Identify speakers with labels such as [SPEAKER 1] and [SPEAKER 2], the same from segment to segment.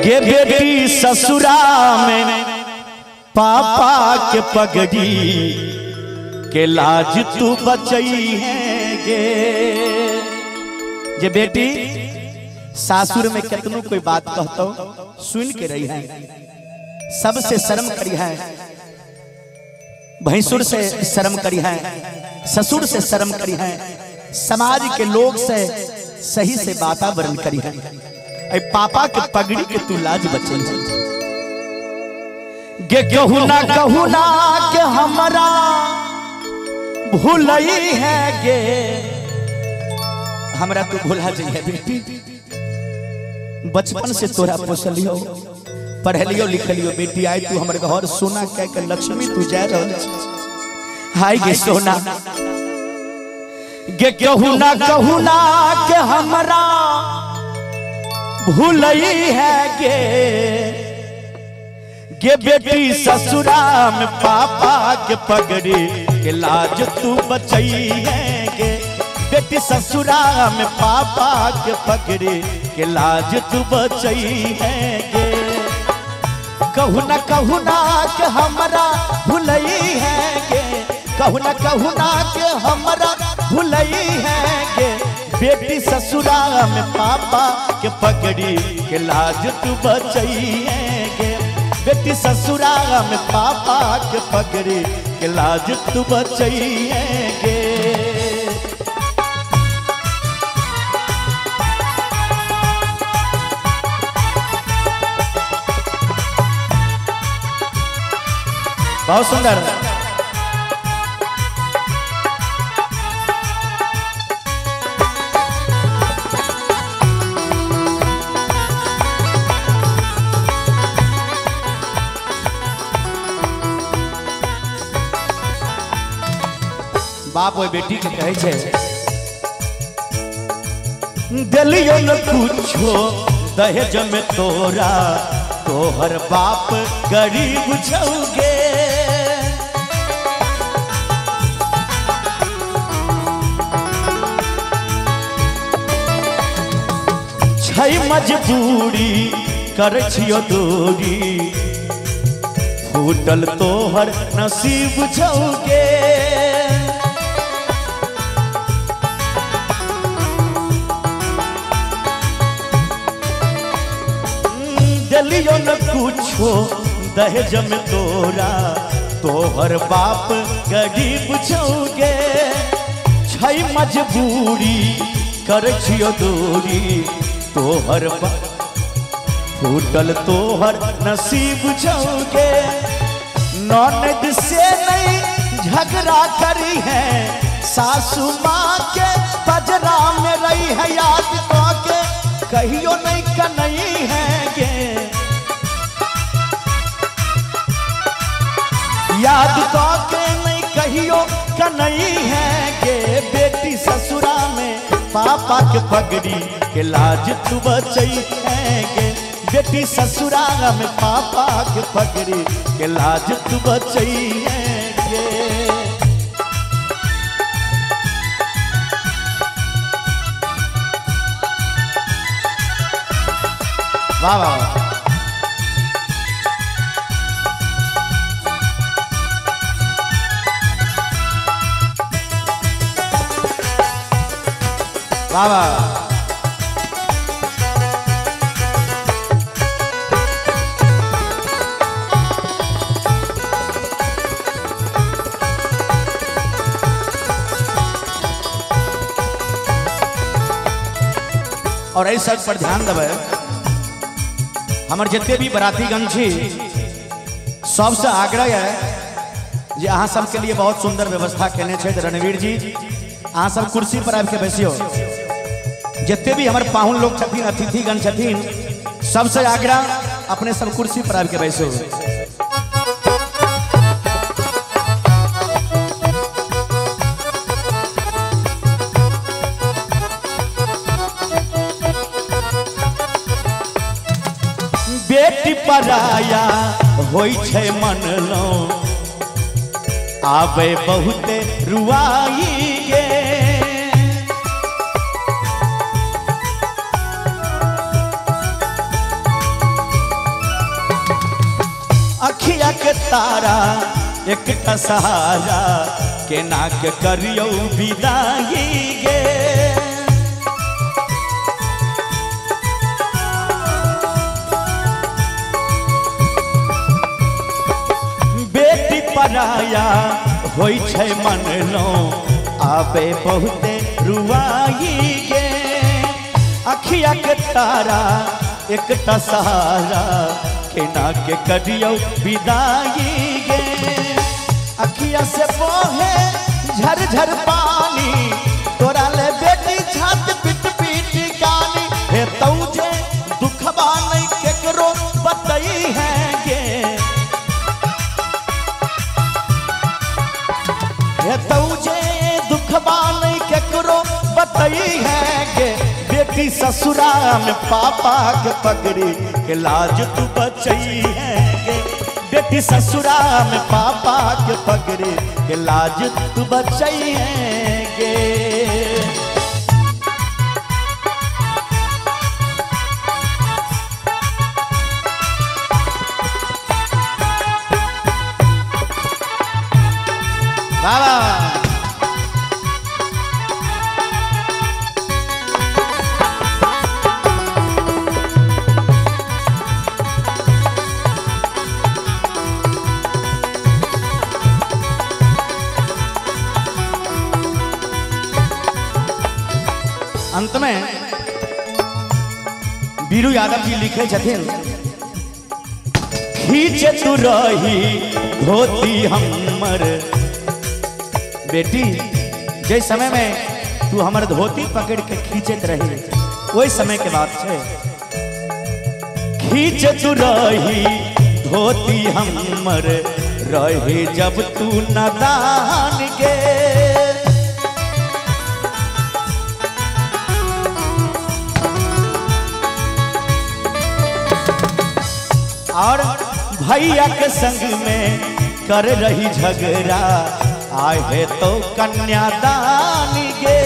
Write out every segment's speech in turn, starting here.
[SPEAKER 1] गे बेटी ससुरा में पापा के पगड़ी के लाज तू बचई है गे। जे बेटी सासुर में कितनों कोई बात कहतो सुन के रही है, सबसे शर्म करी है, भैंसुर से शर्म करी है, ससुर से शर्म करी है, समाज के लोग से सही से वातावरण करी है। ऐ पापा के पगड़ी के तू लाज बचे गे। कहू ना के हमरा भूलई है गे, हमरा तू भूला जाइए बेटी। बचपन से तोरा पोसलियो, पढ़लियो लिखलियो बेटी, आई तू हमर घर सोना कह के लक्ष्मी तू जा रहल हाय गे सोना। गे कहू ना के हमरा भूलई है गे। गे बेटी ससुरा में पापा के पगड़ी के लाज तू बचई है गे। बेटी ससुरा में पापा के पगड़ी के लाज तू बचई है गे। कहू ना के हमरा भूलई है गे। कहू ना के हमरा भूलई है गे। बेटी ससुरा में पापा के पगड़ी के लाज तू बचई है गे। बेटी ससुरा में पापा के पगड़ी के लाज तू बचई है गे। बहुत सुंदर। बाप वो बेटी के कहे छे दिलियो न कुछो दहेज में तोरा, तोहर बाप गरीब छौगे। छई मजबूरी कर छियो दूरी, फूटल तोहर नसीब छौगे। दिलियो न कुछो दहेज में तोरा, तोहर बाप गरीब छौगे। छई मजबूरी कर छियो दूरी, तोहर फूटल तोहर नसीब छौगे। ननद से नहीं झगड़ा करी है, सासू माँ के पजरा में रही है। याद तो के कहियो नहीं कनई है गे। याद तो के नहीं कहियो कनई है गे। बेटी ससुरा में पापा के पगड़ी के लाज तू बचई है गे। बेटी ससुरा में पापा के पगड़ी के लाज तू बचई है गे। वाह वाह वाह वाह। और इस सब पर ध्यान देवे, हमारे जितने भी बरातीगण छी सबसे आग्रह है जे अहाँ सबके लिए बहुत सुंदर व्यवस्था केने छे रणवीर जी। अहाँ सब कुर्सी पर आबि के बैसियो। जितने भी हमारे पाहुन लोग छथिन, अतिथिगण छथिन, सबसे आग्रह अपने सब कुर्सी पर आबि के बैसियो। बेटी पराया होई छे मन लो, आवे बहुते रुआई गे। अखिया के तारा एक सहारा के नाक करियो विदाई गे। बेटी पराया होई छै मन लो आबे बहुते रुआई गे। अखिया के तारा एक सहारा केना के करियो विदाई गे। अखिया से बहे झरझर पानी तोरा ले बेटी छात पिट पिट गानी। हे तौजे दुखबा नहीं केकरो बतई है गे। हे तौजे दुखबा नहीं केकरो बतई है गे। बेटी ससुरा में पापा के पगड़ी के लाज तू बचई है गे। बेटी ससुरा में पापा के पगड़ी के लाज तू बचई है गे। बाबा अंत में बीरू यादव जी लिखे छथिन, खींचे तू रही धोती हमर बेटी। जे समय में तू हमर धोती पकड़ के खींचत रही वही समय के बात है। खींचे तू रही धोती हमर रही जब तू नादान गे। और भैया के संग में कर रही झगड़ा आए है तो कन्यादान गे।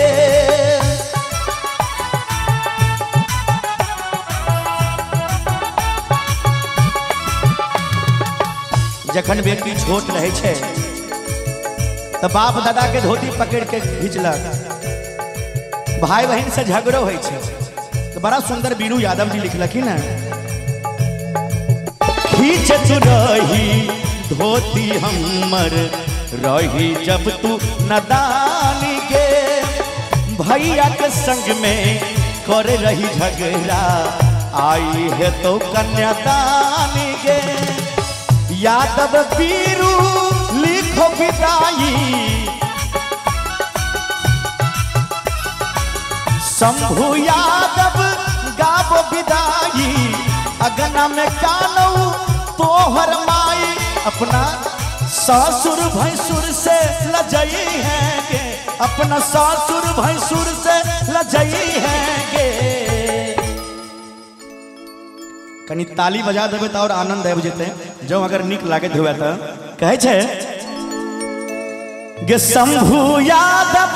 [SPEAKER 1] जखन बेटी छोट रहे छे तो बाप दादा के धोती पकड़ के खींचलक। भाई बहन से झगड़ो है छे तो बड़ा सुंदर बीरू यादव जी लिखलखिन है, खींचत रही धोती हमर रही जब तू नादान गे। भैया के संग में कर रही झगड़ा आई है तो कन्यादान गे। यादव बीरू लिखो विदाई शंभू यादव गावो विदाई। अगना में कानू तोहर माई अपना ससुर भैंसुर से लजई है गे। अपना ससुर भैंसुर से लजई है गे। कनी ताली बजा देवे तो और आनंद आबि जेते जो अगर निक लागत हुए तो कहे छे गे शंभू यादव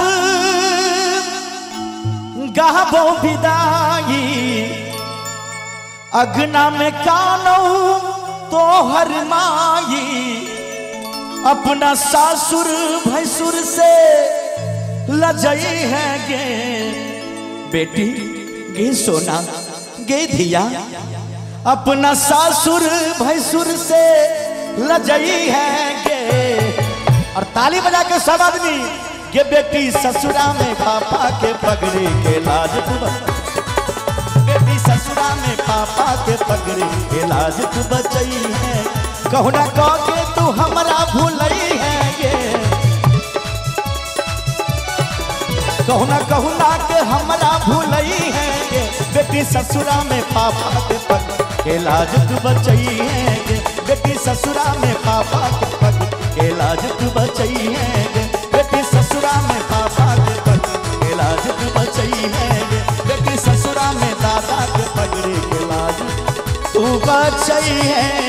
[SPEAKER 1] गाबो विदाई। अगना में कानू तोहर माई अपना सासुर भैंसुर से लजई है गे। बेटी गे सोना गे धिया अपना सासुर भैंसुर से लजई है गे। और ताली बजा के सब आदमी के बेटी ससुरा में पापा के पगड़ी के लाज तू। बेटी ससुरा में पापा के पगड़ी के लाज तू बचई है। कहू ना कह के तू हमरा भूलई है गे। कहू ना के हमरा भूलई है गे। बेटी ससुरा में पापा के पगड़ी के लाज तू बचई है गे। बेटी ससुरा में पापा के पगड़ी के लाज तू बचई है गे। बेटी ससुरा में पापा के पगड़ी के लाज तू बचई है गे। बेटी ससुरा में दादा के पगड़ी के लाज तू बचई है।